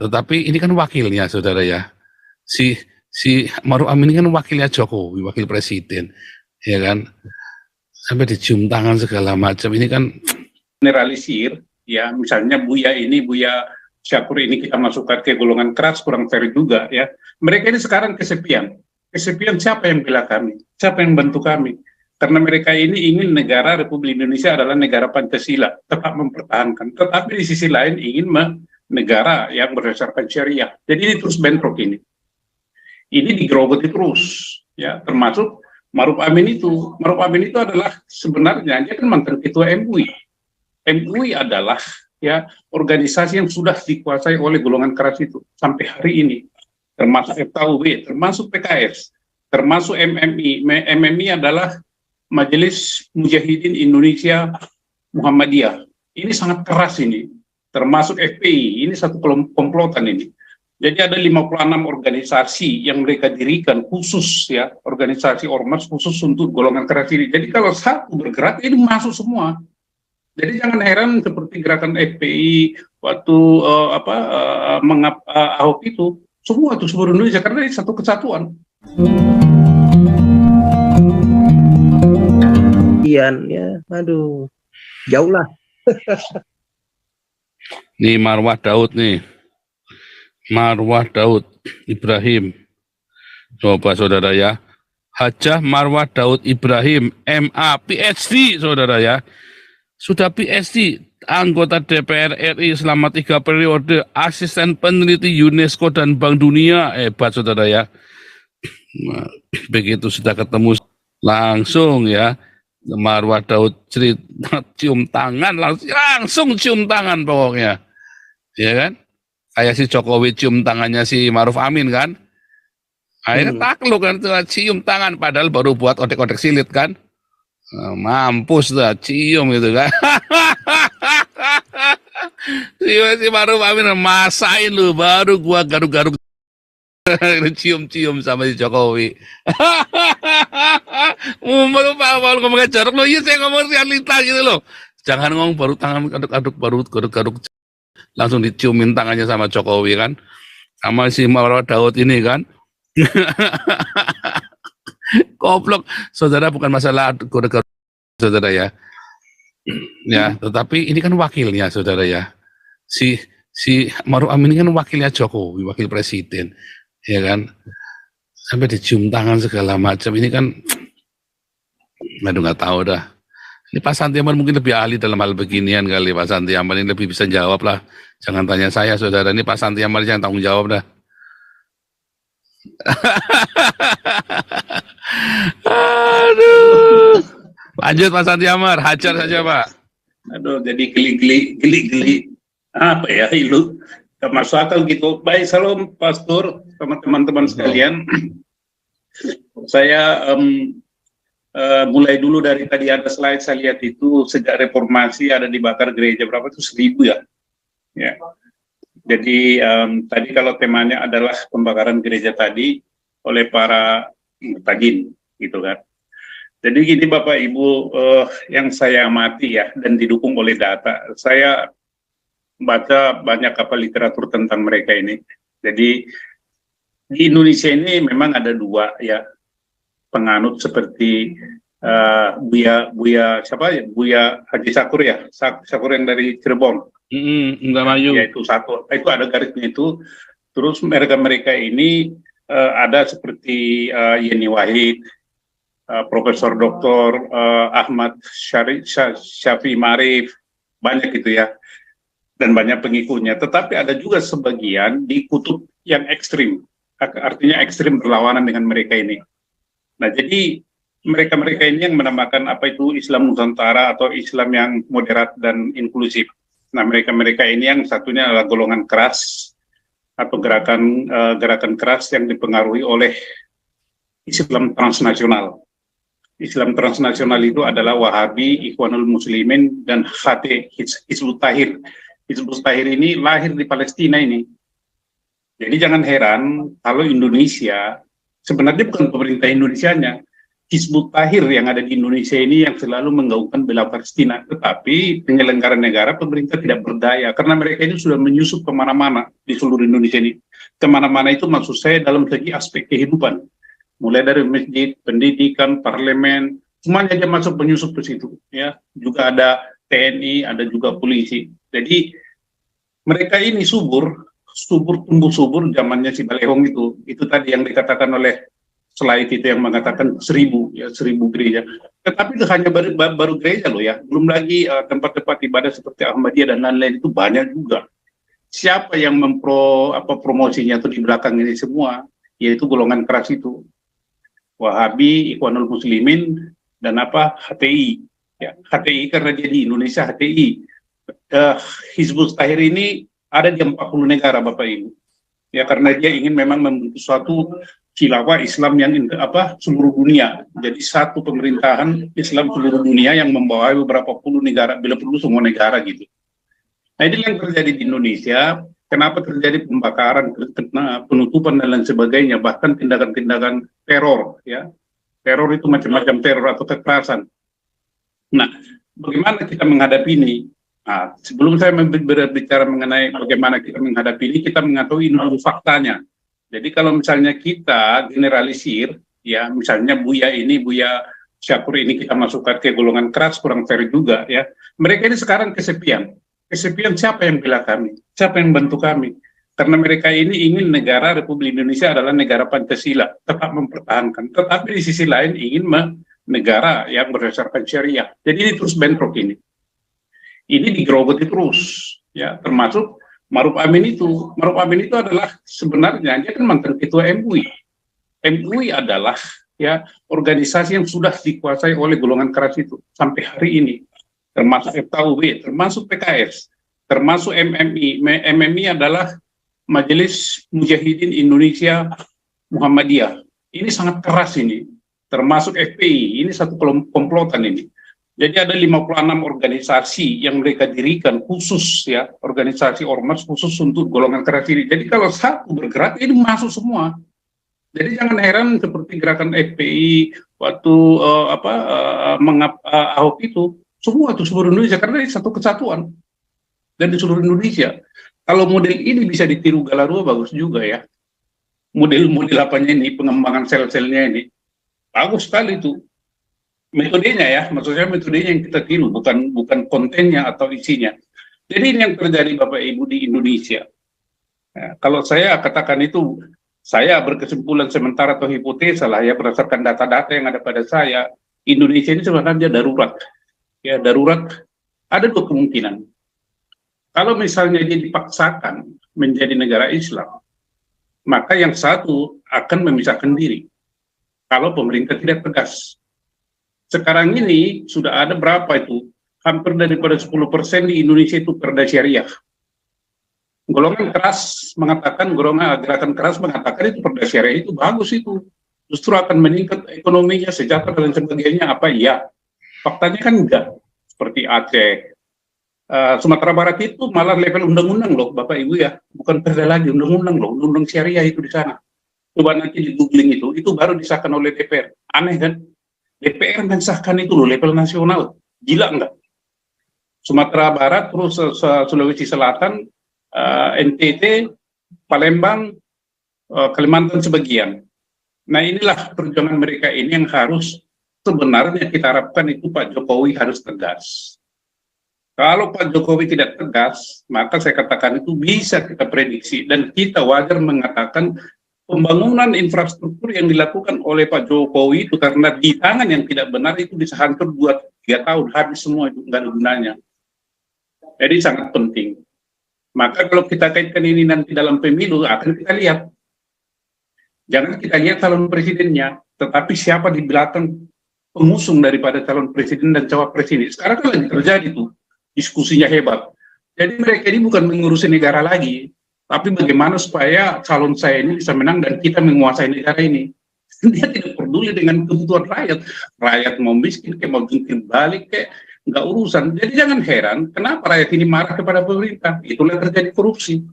tetapi ini kan wakilnya, saudara ya. Si Maruf Amin ini kan wakilnya Jokowi, wakil presiden, ya kan. Sampai dicium tangan segala macam. Ini kan generalisir, ya. Misalnya Buya Syakur ini kita masukkan ke golongan keras, kurang fair juga, ya. Mereka ini sekarang kesepian. Kesepian siapa yang bela kami? Siapa yang bantu kami? Karena mereka ini ingin negara Republik Indonesia adalah negara Pancasila, tetap mempertahankan. Tetapi di sisi lain ingin negara yang berdasarkan syariah. Jadi ini terus bentrok ini. Ini digerogoti terus, ya, termasuk Maruf Amin itu. Maruf Amin itu adalah sebenarnya dia kan mantan ketua MUI. MUI adalah, ya, organisasi yang sudah dikuasai oleh golongan keras itu sampai hari ini, termasuk FKUB, termasuk PKS, termasuk MMI. MMI adalah Majelis Mujahidin Indonesia Muhammadiyah. Ini sangat keras ini, termasuk FPI. Ini satu komplotan ini. Jadi ada 56 organisasi yang mereka dirikan khusus, ya, organisasi ormas khusus untuk golongan keras ini. Jadi kalau satu bergerak ini masuk semua. Jadi jangan heran seperti gerakan FPI waktu Ahok itu, semua itu seluruh Indonesia karena ini satu kesatuan. Ya, aduh, jauh lah. Nih Marwah Daud nih. Marwah Daud Ibrahim. Coba saudara ya. Hajah Marwah Daud Ibrahim, MA, PhD saudara ya. Sudah PhD, anggota DPR RI selama 3 periode, asisten peneliti UNESCO dan Bank Dunia. Hebat saudara ya. Nah, begitu sudah ketemu langsung ya. Marwah Daud cerita cium tangan, langsung cium tangan pokoknya. Ya kan? Kayak si Jokowi cium tangannya si Maruf Amin kan. Akhirnya takluk kan, tuh cium tangan padahal baru buat odek-odek silit kan. Mampus tuh cium gitu kan. Si Maruf Amin masain lu, baru gua garuk-garuk cium-cium sama si Jokowi. Mau ngomong jorok lo, iya saya ngomong realita gitu loh. Jangan ngomong baru tangan aduk-aduk, baru garuk-garuk langsung diciumin tangannya sama Jokowi kan, sama si Marwah Daud ini kan. Goblok saudara, bukan masalah garuk-garuk saudara ya. Ya, tetapi ini kan wakilnya saudara ya. Si Maruf Amin ini kan wakilnya Jokowi, wakil presiden, ya kan. Sampai dicium tangan segala macam. Ini kan, aduh nggak tahu dah. Ini Pak Santi Amar mungkin lebih ahli dalam hal beginian kali. Pak Santi Amar ini lebih bisa jawab lah. Jangan tanya saya saudara, ini Pak Santi Amar yang tanggung jawab dah. Aduh. Lanjut Pak Santi Amar, hajar saja Pak. Aduh, jadi geli-geli. Apa ya, itu gak masuk akal gitu. Baik, salam Pastor, sama teman-teman sekalian. Saya mulai dulu dari tadi ada slide saya lihat itu sejak reformasi ada dibakar gereja berapa itu 1000 ya. Ya. Jadi tadi kalau temanya adalah pembakaran gereja tadi oleh para mutadin gitu kan. Jadi gini Bapak Ibu, yang saya amati ya dan didukung oleh data. Saya baca banyak literatur tentang mereka ini. Jadi di Indonesia ini memang ada dua ya penganut seperti Buya Haji Syakur ya, Syakur yang dari Cirebon. Ya itu satu, itu ada garisnya itu. Terus mereka ini ada seperti Yeni Wahid, Profesor Dr. Ahmad Syafi'i Marif, banyak gitu ya, dan banyak pengikutnya. Tetapi ada juga sebagian di kutub yang ekstrim, artinya ekstrim berlawanan dengan mereka ini. Nah, jadi mereka ini yang menamakan apa itu Islam Nusantara atau Islam yang moderat dan inklusif. Nah, mereka ini yang satunya adalah golongan keras atau gerakan keras yang dipengaruhi oleh Islam transnasional. Islam transnasional itu adalah Wahabi, Ikhwanul Muslimin, dan Hizbut Tahrir. Hizbut Tahrir ini lahir di Palestina ini. Jadi jangan heran kalau Indonesia sebenarnya bukan pemerintah Indonesianya, Hizbut Tahrir yang ada di Indonesia ini yang selalu menggaungkan bela Palestina, tetapi penyelenggara negara pemerintah tidak berdaya karena mereka ini sudah menyusup kemana-mana di seluruh Indonesia ini. Kemana-mana itu maksud saya dalam segi aspek kehidupan, mulai dari masjid, pendidikan, parlemen, semuanya dia masuk menyusup ke situ. Ya, juga ada TNI, ada juga polisi. Jadi mereka ini tumbuh subur zamannya si Balehong itu tadi yang dikatakan oleh slide itu yang mengatakan 1000 gereja. Tetapi itu hanya baru gereja loh ya, belum lagi tempat-tempat ibadah seperti Ahmadiyah dan lain-lain itu banyak juga. Siapa yang promosinya itu di belakang ini semua, yaitu golongan keras itu, Wahabi, Ikhwanul Muslimin, dan HTI. Ya, HTI karena dia di Indonesia HTI. Hizbut Tahrir ini ada di 40 negara Bapak Ibu. Ya karena dia ingin memang membentuk suatu khilafah Islam yang seluruh dunia. Jadi satu pemerintahan Islam seluruh dunia yang membawahi beberapa puluh negara, bila perlu semua negara gitu. Nah ini yang terjadi di Indonesia. Kenapa terjadi pembakaran, penutupan dan lain sebagainya, bahkan tindakan-tindakan teror, ya. Teror itu macam-macam teror atau kekerasan. Nah, bagaimana kita menghadapi ini? Nah, sebelum saya berbicara mengenai bagaimana kita menghadapi ini, kita mengetahui dulu faktanya. Jadi kalau misalnya kita generalisir, ya misalnya Buya Syakur ini kita masukkan ke golongan keras, kurang fair juga ya. Mereka ini sekarang kesepian. Kesepian siapa yang bela kami? Siapa yang bantu kami? Karena mereka ini ingin negara Republik Indonesia adalah negara Pancasila, tetap mempertahankan. Tetapi di sisi lain ingin negara yang berdasarkan syariah. Jadi ini terus bentrok ini. Ini digerogoti terus, ya termasuk Maruf Amin itu. Maruf Amin itu adalah sebenarnya dia kan mantan ketua MUI. MUI adalah ya organisasi yang sudah dikuasai oleh golongan keras itu sampai hari ini. Termasuk FKUB, termasuk PKS, termasuk MMI. MMI adalah Majelis Mujahidin Indonesia Muhammadiyah. Ini sangat keras ini. Termasuk FPI, ini satu komplotan ini. Jadi ada 56 organisasi yang mereka dirikan khusus ya, organisasi ormas khusus untuk golongan keras ini. Jadi kalau satu bergerak ini masuk semua. Jadi jangan heran seperti gerakan FPI waktu Ahok itu, semua itu seluruh Indonesia karena ini satu kesatuan dan di seluruh Indonesia. Kalau model ini bisa ditiru Galarua bagus juga ya. Model apanya ini, pengembangan sel-selnya ini bagus sekali itu. Metodenya ya, maksudnya metodenya yang kita tiru, bukan kontennya atau isinya. Jadi ini yang terjadi Bapak Ibu di Indonesia. Nah, kalau saya katakan itu, saya berkesimpulan sementara atau hipotesa lah ya berdasarkan data-data yang ada pada saya, Indonesia ini sebenarnya darurat. Ya darurat, ada dua kemungkinan. Kalau misalnya dia dipaksakan menjadi negara Islam, maka yang satu akan memisahkan diri. Kalau pemerintah tidak tegas. Sekarang ini sudah ada berapa itu? Hampir daripada 10% di Indonesia itu perda syariah. Golongan keras mengatakan, gerakan keras mengatakan itu perda syariah itu bagus itu. Justru akan meningkat ekonominya, sejahtera dan sebagainya. Apa iya? Faktanya kan enggak. Seperti Aceh. Sumatera Barat itu malah level undang-undang loh, Bapak Ibu ya. Bukan perda lagi, undang-undang loh. Undang-undang syariah itu di sana. Coba nanti di googling itu baru disahkan oleh DPR. Aneh kan? DPR mensahkan itu loh, level nasional. Gila enggak? Sumatera Barat, terus Sulawesi Selatan, NTT, Palembang, Kalimantan sebagian. Nah inilah perjuangan mereka ini yang harus sebenarnya kita harapkan itu Pak Jokowi harus tegas. Kalau Pak Jokowi tidak tegas, maka saya katakan itu bisa kita prediksi dan kita wajar mengatakan pembangunan infrastruktur yang dilakukan oleh Pak Jokowi itu karena di tangan yang tidak benar itu bisa hancur 2-3 tahun, habis semua itu nggak ada gunanya. Jadi sangat penting. Maka kalau kita kaitkan ini nanti dalam pemilu akan kita lihat. Jangan kita lihat calon presidennya, tetapi siapa di belakang pengusung daripada calon presiden dan cawapres ini. Sekarang kan lagi terjadi tuh, diskusinya hebat. Jadi mereka ini bukan mengurusi negara lagi, tapi bagaimana supaya calon saya ini bisa menang dan kita menguasai negara ini. Dia tidak peduli dengan kebutuhan rakyat. Rakyat mau miskin, mau jungkir balik, nggak urusan. Jadi jangan heran kenapa rakyat ini marah kepada pemerintah. Itulah terjadi korupsi.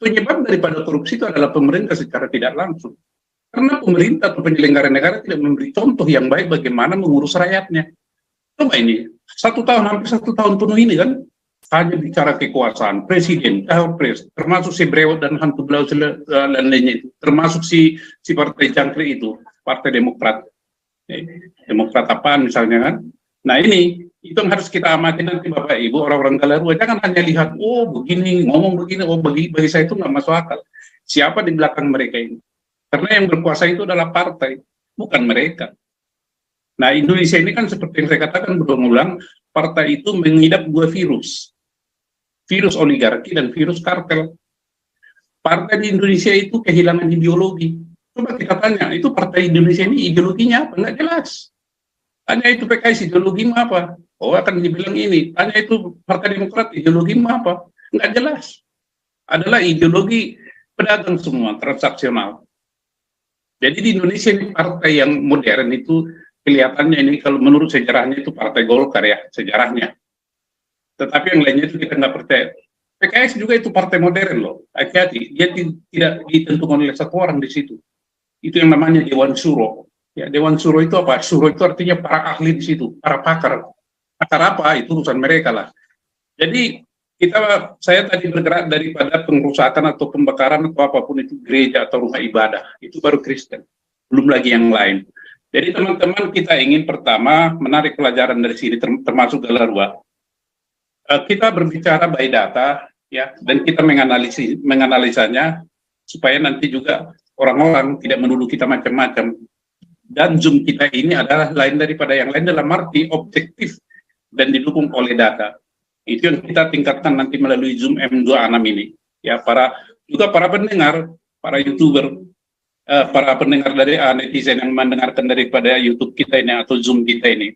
Penyebab daripada korupsi itu adalah pemerintah secara tidak langsung. Karena pemerintah atau penyelenggara negara tidak memberi contoh yang baik bagaimana mengurus rakyatnya. Coba ini, hampir 1 tahun penuh ini kan, hanya bicara kekuasaan, presiden, cawapres, termasuk si Brewot dan hantu beliau dan lainnya itu, termasuk si partai jangkrik itu, partai Demokrat. Demokrat apaan misalnya kan. Nah ini, itu yang harus kita amati nanti Bapak Ibu, orang-orang Galarua, jangan hanya lihat, oh begini, ngomong begini, oh bagi saya itu nggak masuk akal. Siapa di belakang mereka ini? Karena yang berkuasa itu adalah partai, bukan mereka. Nah Indonesia ini kan seperti yang saya katakan berulang-ulang, partai itu mengidap dua virus. Virus oligarki dan virus kartel. Partai di Indonesia itu kehilangan ideologi. Coba kita tanya, itu partai Indonesia ini ideologinya apa? Nggak jelas. Tanya itu PKS ideologi apa? Oh akan dibilang ini. Tanya itu Partai Demokrat ideologi apa? Nggak jelas. Adalah ideologi pedagang semua, transaksional. Jadi di Indonesia ini partai yang modern itu kelihatannya ini kalau menurut sejarahnya itu Partai Golkar ya, sejarahnya. Tetapi yang lainnya itu kita nggak percaya. PKS juga itu partai modern loh, hati-hati. Dia tidak ditentukan oleh satu orang di situ. Itu yang namanya Dewan Suro. Ya, Dewan Suro itu apa? Suro itu artinya para ahli di situ, para pakar. Pakar apa? Itu urusan mereka lah. Jadi saya tadi bergerak daripada pengrusakan atau pembakaran atau apapun itu gereja atau rumah ibadah. Itu baru Kristen. Belum lagi yang lain. Jadi teman-teman kita ingin pertama menarik pelajaran dari sini termasuk Galarua. Kita berbicara by data ya, dan kita menganalisanya supaya nanti juga orang-orang tidak menuduh kita macam-macam. Dan Zoom kita ini adalah lain daripada yang lain dalam arti objektif dan didukung oleh data. Itu yang kita tingkatkan nanti melalui Zoom M26 ini. Ya, para pendengar, para YouTuber, para pendengar dari netizen yang mendengarkan daripada YouTube kita ini atau Zoom kita ini.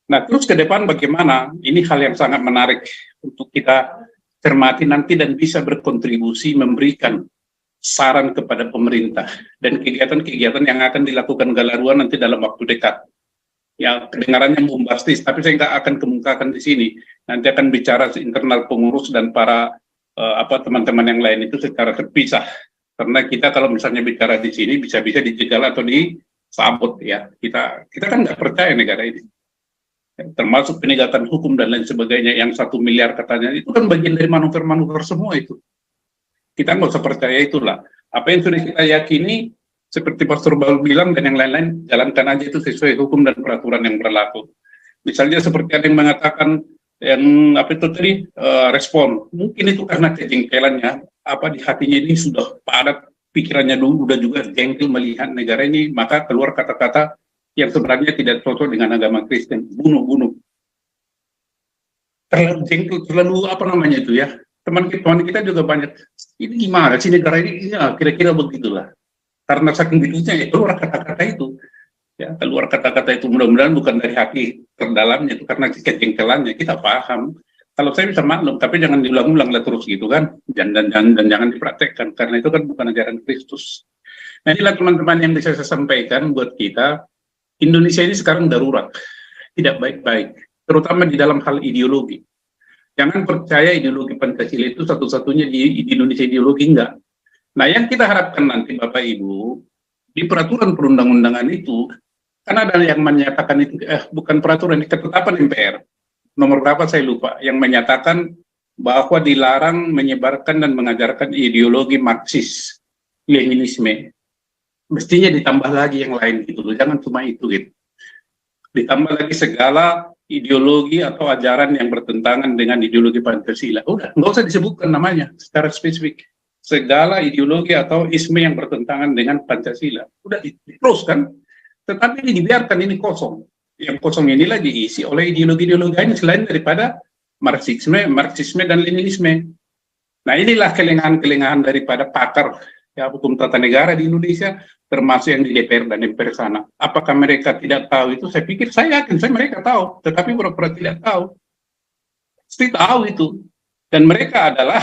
Nah, terus ke depan bagaimana? Ini hal yang sangat menarik untuk kita cermati nanti dan bisa berkontribusi memberikan saran kepada pemerintah dan kegiatan-kegiatan yang akan dilakukan Galarua nanti dalam waktu dekat. Ya, kedengarannya bombastis, tapi saya nggak akan kemukakan di sini. Nanti akan bicara internal pengurus dan para teman-teman yang lain itu secara terpisah. Karena kita kalau misalnya bicara di sini bisa-bisa dijegal atau disabot ya. Kita kan nggak percaya negara ini. Termasuk penegakan hukum dan lain sebagainya yang 1 miliar katanya itu kan bagian dari manuver-manuver semua itu. Kita nggak usah percaya itulah. Apa yang sudah kita yakini, seperti Pastor Baul bilang dan yang lain-lain, jalankan aja itu sesuai hukum dan peraturan yang berlaku. Misalnya seperti ada yang mengatakan, respon. Mungkin itu karena kejengkelannya, di hatinya ini sudah padat, pikirannya dulu udah juga jengkel melihat negara ini, maka keluar kata-kata yang sebenarnya tidak cocok dengan agama Kristen. Bunuh. Terlalu jengkel, terlalu itu ya. Teman-teman kita juga banyak, ini gimana sih negara ini, ya, kira-kira begitulah. Karena saking bidungnya ya keluar kata-kata itu. Ya, keluar kata-kata itu mudah-mudahan bukan dari hati terdalamnya itu karena kejengkelannya, kita paham. Kalau saya bisa maklum, tapi jangan diulang-ulang lah terus gitu kan. Dan jangan dipraktekkan, karena itu kan bukan ajaran Kristus. Nah inilah teman-teman yang bisa saya sampaikan buat kita, Indonesia ini sekarang darurat, tidak baik-baik, terutama di dalam hal ideologi. Jangan percaya ideologi Pancasila itu satu-satunya di Indonesia ideologi, enggak. Nah, yang kita harapkan nanti Bapak Ibu, di peraturan perundang-undangan itu, kan ada yang menyatakan itu, bukan peraturan, ketetapan MPR, nomor berapa saya lupa, yang menyatakan bahwa dilarang menyebarkan dan mengajarkan ideologi Marxis, Leninisme. Mestinya ditambah lagi yang lain gitu, jangan cuma itu gitu. Ditambah lagi segala ideologi atau ajaran yang bertentangan dengan ideologi Pancasila. Udah, nggak usah disebutkan namanya secara spesifik. Segala ideologi atau isme yang bertentangan dengan Pancasila. Udah diteruskan, tetapi dibiarkan ini kosong. Yang kosong inilah diisi oleh ideologi-ideologi lain selain daripada Marxisme dan Leninisme. Nah inilah kelengahan-kelengahan daripada pakar ya, hukum tata negara di Indonesia, termasuk yang di DPR dan MPR sana. Apakah mereka tidak tahu itu? Saya pikir, saya yakin mereka tahu, tetapi pura-pura tidak tahu. Pasti tahu itu. Dan mereka adalah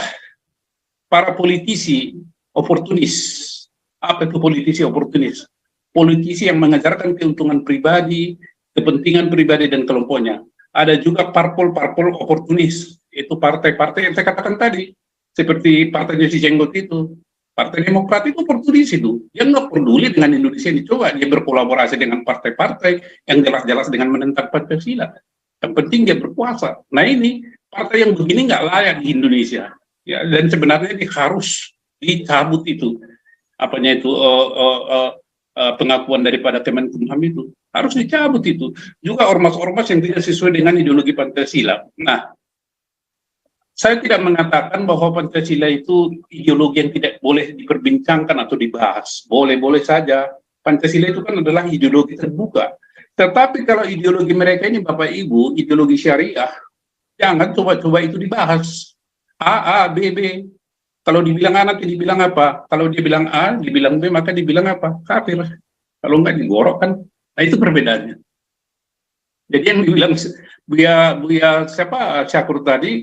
para politisi oportunis. Apa itu politisi oportunis? Politisi yang mengejarkan keuntungan pribadi, kepentingan pribadi dan kelompoknya. Ada juga parpol-parpol oportunis. Itu partai-partai yang saya katakan tadi. Seperti partainya si Jenggot itu. Partai Demokrat itu oportunis itu. Dia nggak peduli dengan Indonesia ini. Coba dia berkolaborasi dengan partai-partai yang jelas-jelas dengan menentang Pancasila. Yang penting dia berkuasa. Nah ini, partai yang begini nggak layak di Indonesia. Ya, dan sebenarnya dia harus dicabut itu. Apanya itu, pengakuan daripada Kemenkumham itu. Harus dicabut itu. Juga ormas-ormas yang tidak sesuai dengan ideologi Pancasila. Nah, saya tidak mengatakan bahwa Pancasila itu ideologi yang tidak boleh diperbincangkan atau dibahas. Boleh-boleh saja. Pancasila itu kan adalah ideologi terbuka. Tetapi kalau ideologi mereka ini Bapak Ibu, ideologi syariah, jangan coba-coba itu dibahas. A, B, B. Kalau dibilang A nanti dibilang apa? Kalau dia bilang A, dibilang B, maka dibilang apa? Kafir. Kalau enggak digorok kan. Nah itu perbedaannya. Jadi yang dibilang Buya siapa Syakur tadi,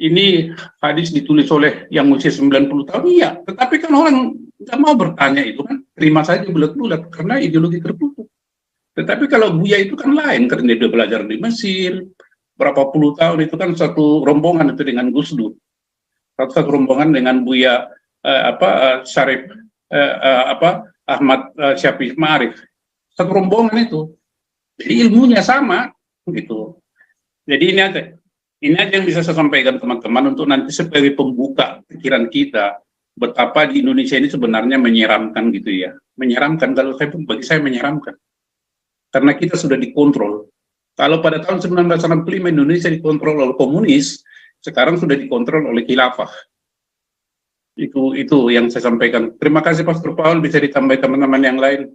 ini hadis ditulis oleh yang usia 90 tahun, iya. Tetapi kan orang nggak mau bertanya itu kan, terima saja bulat-bulat karena ideologi tertutup. Tetapi kalau Buya itu kan lain, karena dia belajar di Mesir, berapa puluh tahun itu kan satu rombongan itu dengan Gus Dur, satu rombongan dengan Buya Syarif Ahmad Syafiq Ma'arif, satu rombongan itu. Jadi ilmunya sama gitu. Jadi ini aja yang bisa saya sampaikan teman-teman untuk nanti sebagai pembuka pikiran kita betapa di Indonesia ini sebenarnya menyeramkan gitu ya. Menyeramkan, kalau saya pun bagi saya menyeramkan. Karena kita sudah dikontrol. Kalau pada tahun 1965 Indonesia dikontrol oleh komunis, sekarang sudah dikontrol oleh khilafah. Itu yang saya sampaikan. Terima kasih Pastor Paul, bisa ditambah teman-teman yang lain.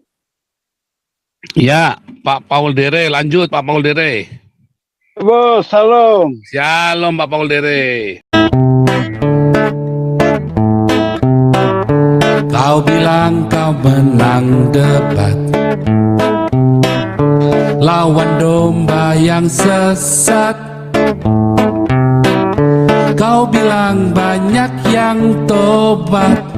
Ya, Pak Paul Dere, lanjut Pak Paul Dere. Bos, salam. Shalom Pak Paul Dere. Kau bilang kau menang debat, lawan domba yang sesat. Kau bilang banyak yang tobat.